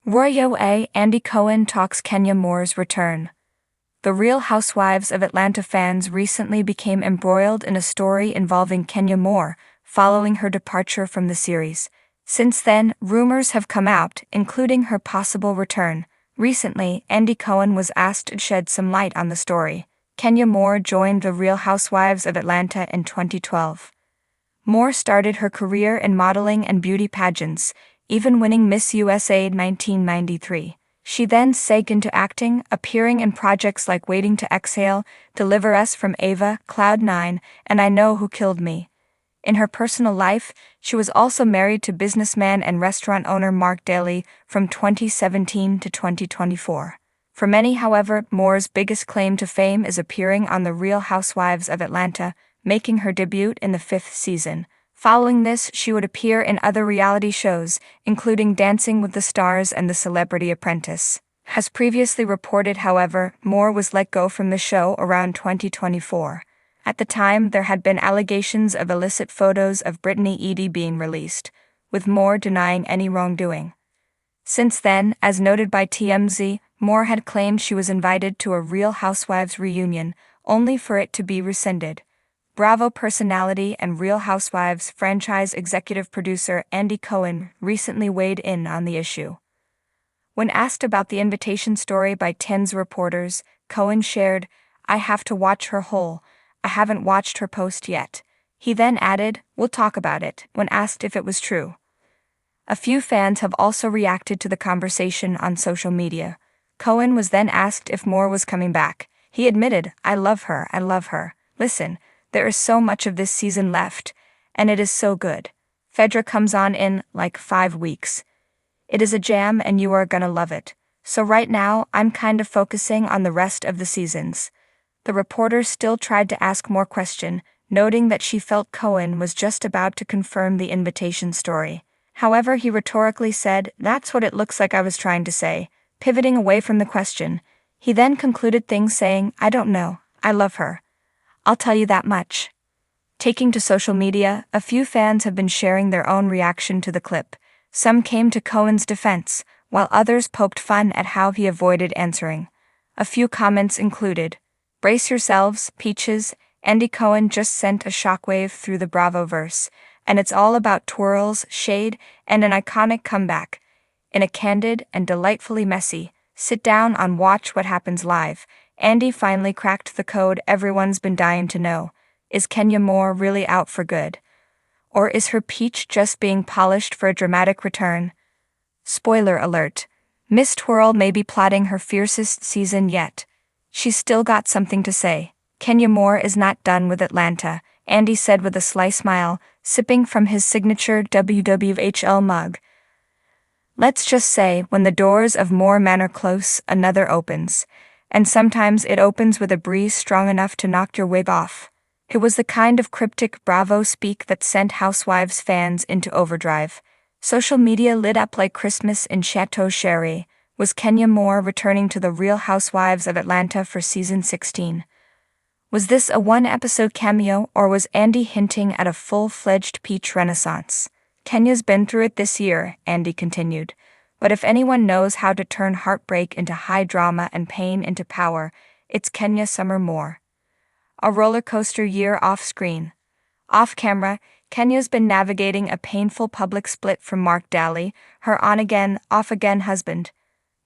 Royo A. Andy Cohen talks Kenya Moore's return. The Real Housewives of Atlanta fans recently became embroiled in a story involving Kenya Moore, following her departure from the series. Since then, rumors have come out, including her possible return. Recently, Andy Cohen was asked to shed some light on the story. Kenya Moore joined The Real Housewives of Atlanta in 2012. Moore started her career in modeling and beauty pageants, even winning Miss USA 1993. She then segued into acting, appearing in projects like Waiting to Exhale, Deliver Us from Ava, Cloud 9, and I Know Who Killed Me. In her personal life, she was also married to businessman and restaurant owner Mark Daly from 2017 to 2024. For many, however, Moore's biggest claim to fame is appearing on The Real Housewives of Atlanta, making her debut in the 5th season. Following this, she would appear in other reality shows, including Dancing with the Stars and The Celebrity Apprentice. As previously reported, however, Moore was let go from the show around 2024. At the time, there had been allegations of illicit photos of Brittany Edie being released, with Moore denying any wrongdoing. Since then, as noted by TMZ, Moore had claimed she was invited to a Real Housewives reunion, only for it to be rescinded. Bravo personality and Real Housewives franchise executive producer Andy Cohen recently weighed in on the issue. When asked about the invitation story by TMZ reporters, Cohen shared, "I have to watch her whole. I haven't watched her post yet." He then added, "We'll talk about it," when asked if it was true. A few fans have also reacted to the conversation on social media. Cohen was then asked if Moore was coming back. He admitted, I love her. Listen, there is so much of this season left, and it is so good. Phaedra comes on in, 5 weeks. It is a jam and you are gonna love it. So right now, I'm kind of focusing on the rest of the seasons." The reporter still tried to ask more question, noting that she felt Cohen was just about to confirm the invitation story. However, he rhetorically said, "That's what it looks like I was trying to say," pivoting away from the question. He then concluded things saying, "I don't know. I love her. I'll tell you that much." Taking to social media, a few fans have been sharing their own reaction to the clip. Some came to Cohen's defense, while others poked fun at how he avoided answering. A few comments included, "Brace yourselves, Peaches, Andy Cohen just sent a shockwave through the Bravo-verse, and it's all about twirls, shade, and an iconic comeback. In a candid and delightfully messy, sit down on Watch What Happens Live, Andy finally cracked the code everyone's been dying to know. Is Kenya Moore really out for good? Or is her peach just being polished for a dramatic return?" Spoiler alert. Miss Twirl may be plotting her fiercest season yet. She's still got something to say. "Kenya Moore is not done with Atlanta," Andy said with a sly smile, sipping from his signature WWHL mug. "Let's just say, when the doors of Moore Manor close, another opens. And sometimes it opens with a breeze strong enough to knock your wig off." It was the kind of cryptic Bravo speak that sent Housewives fans into overdrive. Social media lit up like Christmas in Chateau Sherry. Was Kenya Moore returning to The Real Housewives of Atlanta for season 16? Was this a one-episode cameo, or was Andy hinting at a full-fledged peach renaissance? "Kenya's been through it this year," Andy continued. "But if anyone knows how to turn heartbreak into high drama and pain into power, it's Kenya Summer Moore. A roller coaster year off-screen. Off-camera, Kenya's been navigating a painful public split from Mark Daly, her on-again, off-again husband.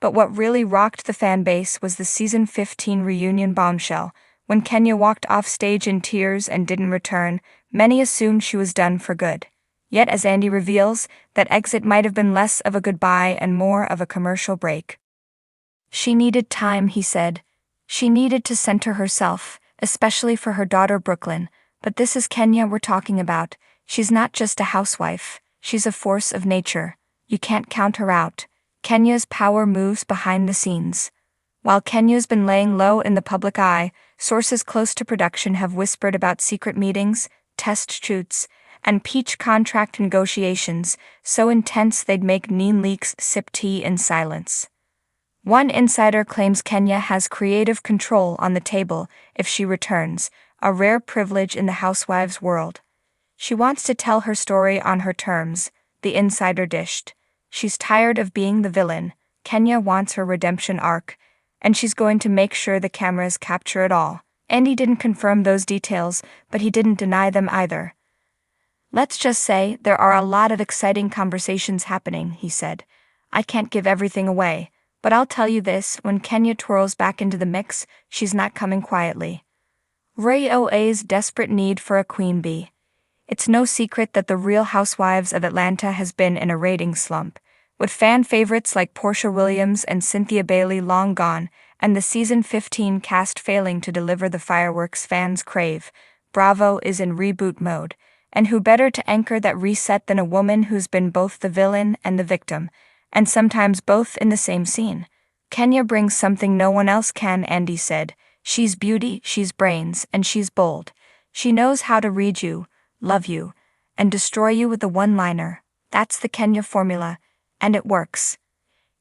But what really rocked the fan base was the season 15 reunion bombshell. When Kenya walked off stage in tears and didn't return, many assumed she was done for good. Yet, as Andy reveals, that exit might have been less of a goodbye and more of a commercial break. "She needed time," he said. "She needed to center herself, especially for her daughter Brooklyn. But this is Kenya we're talking about. She's not just a housewife. She's a force of nature. You can't count her out. Kenya's power moves behind the scenes." While Kenya's been laying low in the public eye, sources close to production have whispered about secret meetings, test shoots, and peach contract negotiations so intense they'd make Neen Leakes sip tea in silence. One insider claims Kenya has creative control on the table if she returns, a rare privilege in the Housewives world. "She wants to tell her story on her terms," the insider dished. "She's tired of being the villain. Kenya wants her redemption arc, and she's going to make sure the cameras capture it all. Andy didn't confirm those details, but he didn't deny them either. Let's just say there are a lot of exciting conversations happening, he said. I can't give everything away, but I'll tell you this, when Kenya twirls back into the mix, she's not coming quietly. Ray OA's desperate need for a queen bee. It's no secret that the Real Housewives of Atlanta has been in a ratings slump, with fan favorites like Portia Williams and Cynthia Bailey long gone, and the season 15 cast failing to deliver the fireworks fans crave. Bravo is in reboot mode, and who better to anchor that reset than a woman who's been both the villain and the victim, and sometimes both in the same scene. Kenya brings something no one else can, Andy said. She's beauty, she's brains, and she's bold. She knows how to read you, love you, and destroy you with a one-liner. That's the Kenya formula, and it works.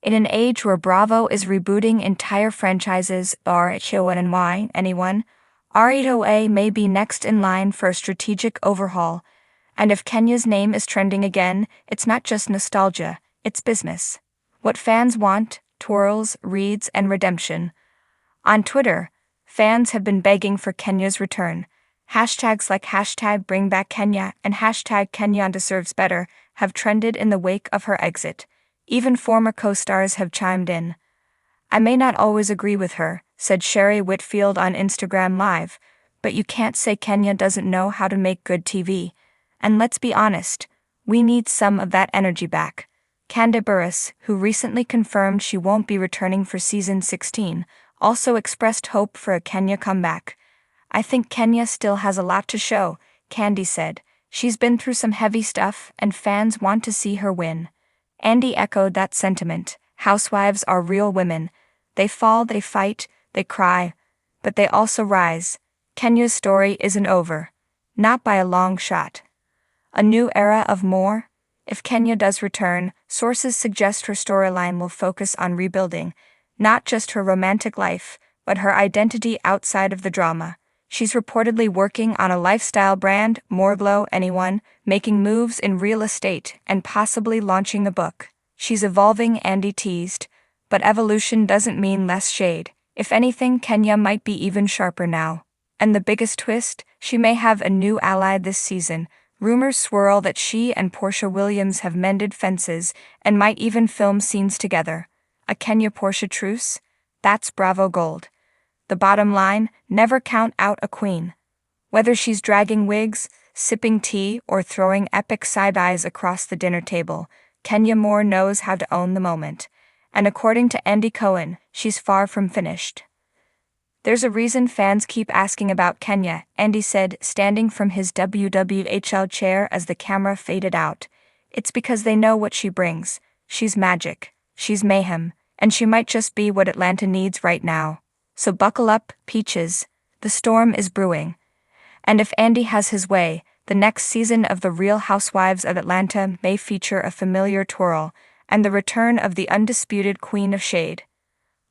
In an age where Bravo is rebooting entire franchises, anyone, R8OA may be next in line for a strategic overhaul, and if Kenya's name is trending again, it's not just nostalgia, it's business. What fans want: twirls, reads, and redemption. On Twitter, fans have been begging for Kenya's return. Hashtags like #BringBackKenya and #Kenya deserves better have trended in the wake of her exit. Even former co-stars have chimed in. I may not always agree with her, said Sherry Whitfield on Instagram Live, but you can't say Kenya doesn't know how to make good TV. And let's be honest, we need some of that energy back. Candace Burris, who recently confirmed she won't be returning for season 16, also expressed hope for a Kenya comeback. I think Kenya still has a lot to show, Candy said. She's been through some heavy stuff, and fans want to see her win. Andy echoed that sentiment. Housewives are real women. They fall, they fight, they cry, but they also rise. Kenya's story isn't over. Not by a long shot. A new era of more? If Kenya does return, sources suggest her storyline will focus on rebuilding, not just her romantic life, but her identity outside of the drama. She's reportedly working on a lifestyle brand, anyone, making moves in real estate, and possibly launching a book. She's evolving, Andy teased, but evolution doesn't mean less shade. If anything, Kenya might be even sharper now. And the biggest twist, she may have a new ally this season. Rumors swirl that she and Portia Williams have mended fences and might even film scenes together. A Kenya-Portia truce? That's Bravo gold. The bottom line, never count out a queen. Whether she's dragging wigs, sipping tea, or throwing epic side-eyes across the dinner table, Kenya Moore knows how to own the moment. And according to Andy Cohen, she's far from finished. There's a reason fans keep asking about Kenya, Andy said, standing from his WWHL chair as the camera faded out. It's because they know what she brings. She's magic, she's mayhem, and she might just be what Atlanta needs right now. So buckle up, peaches. The storm is brewing. And if Andy has his way, the next season of The Real Housewives of Atlanta may feature a familiar twirl and the return of the undisputed Queen of Shade.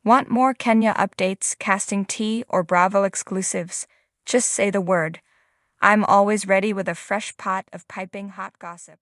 Want more Kenya updates, casting tea, or Bravo exclusives? Just say the word. I'm always ready with a fresh pot of piping hot gossip.